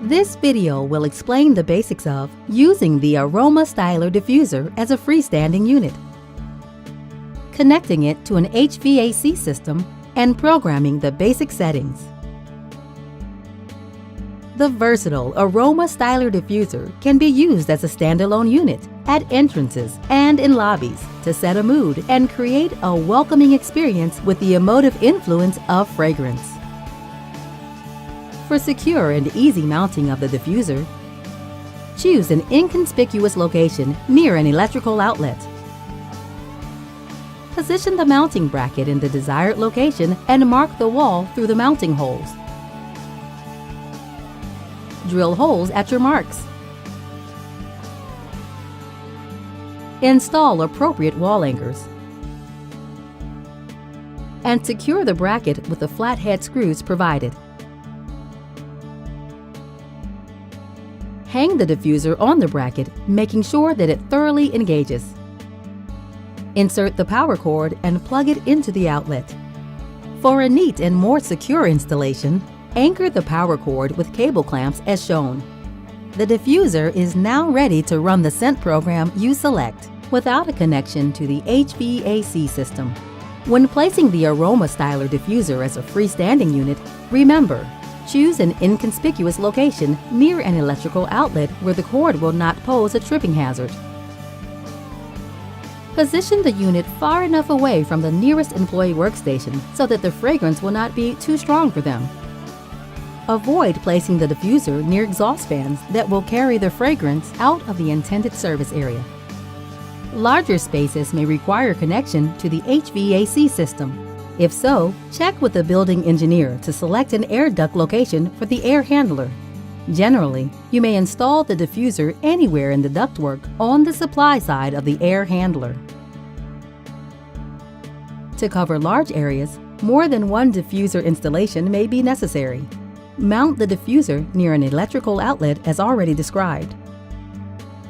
This video will explain the basics of using the Aroma Styler diffuser as a freestanding unit, connecting it to an HVAC system, and programming the basic settings. The versatile Aroma Styler diffuser can be used as a standalone unit, at entrances, and in lobbies to set a mood and create a welcoming experience with the emotive influence of fragrance. For secure and easy mounting of the diffuser, choose an inconspicuous location near an electrical outlet. Position the mounting bracket in the desired location and mark the wall through the mounting holes. Drill holes at your marks. Install appropriate wall anchors. And secure the bracket with the flathead screws provided. Hang the diffuser on the bracket, making sure that it thoroughly engages. Insert the power cord and plug it into the outlet. For a neat and more secure installation, anchor the power cord with cable clamps as shown. The diffuser is now ready to run the scent program you select without a connection to the HVAC system. When placing the Aroma Styler diffuser as a freestanding unit, remember, choose an inconspicuous location near an electrical outlet where the cord will not pose a tripping hazard. Position the unit far enough away from the nearest employee workstation so that the fragrance will not be too strong for them. Avoid placing the diffuser near exhaust fans that will carry the fragrance out of the intended service area. Larger spaces may require connection to the HVAC system. If so, check with the building engineer to select an air duct location for the air handler. Generally, you may install the diffuser anywhere in the ductwork on the supply side of the air handler. To cover large areas, more than one diffuser installation may be necessary. Mount the diffuser near an electrical outlet as already described.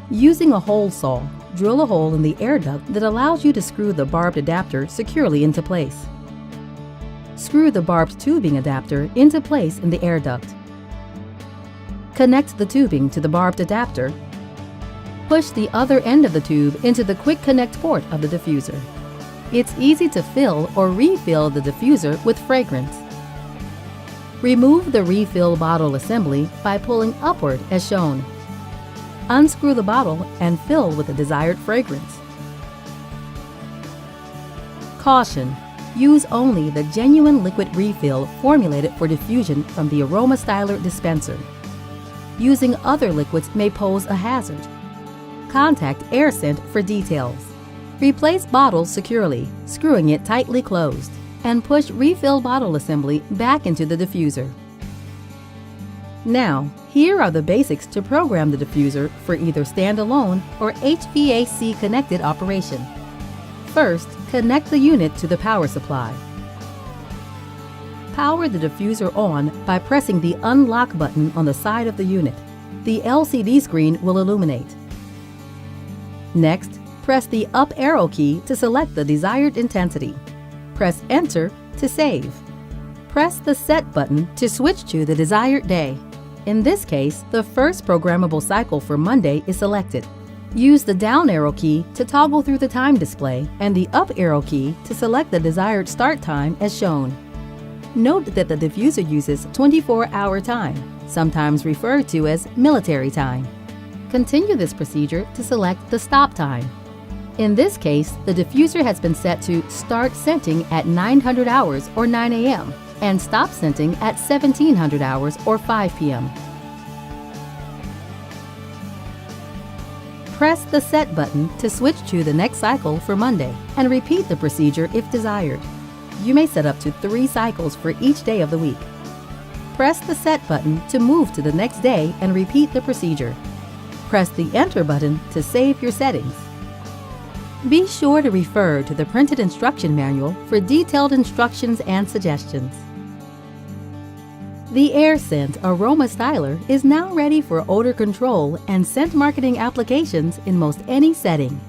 Using a hole saw, drill a hole in the air duct that allows you to screw the barbed adapter securely into place. Screw the barbed tubing adapter into place in the air duct. Connect the tubing to the barbed adapter. Push the other end of the tube into the quick connect port of the diffuser. It's easy to fill or refill the diffuser with fragrance. Remove the refill bottle assembly by pulling upward as shown. Unscrew the bottle and fill with the desired fragrance. Caution: use only the genuine liquid refill formulated for diffusion from the Aroma Styler dispenser. Using other liquids may pose a hazard. Contact Air Scent for details. Replace bottle securely, screwing it tightly closed, and push refill bottle assembly back into the diffuser. Now, here are the basics to program the diffuser for either standalone or HVAC connected operation. First, connect the unit to the power supply. Power the diffuser on by pressing the unlock button on the side of the unit. The LCD screen will illuminate. Next, press the up arrow key to select the desired intensity. Press Enter to save. Press the Set button to switch to the desired day. In this case, the first programmable cycle for Monday is selected. Use the down arrow key to toggle through the time display and the up arrow key to select the desired start time as shown. Note that the diffuser uses 24-hour time, sometimes referred to as military time. Continue this procedure to select the stop time. In this case, the diffuser has been set to start scenting at 900 hours or 9 a.m. and stop scenting at 1700 hours or 5 p.m. Press the Set button to switch to the next cycle for Monday and repeat the procedure if desired. You may set up to 3 cycles for each day of the week. Press the Set button to move to the next day and repeat the procedure. Press the Enter button to save your settings. Be sure to refer to the printed instruction manual for detailed instructions and suggestions. The Air Scent Aroma Styler is now ready for odor control and scent marketing applications in most any setting.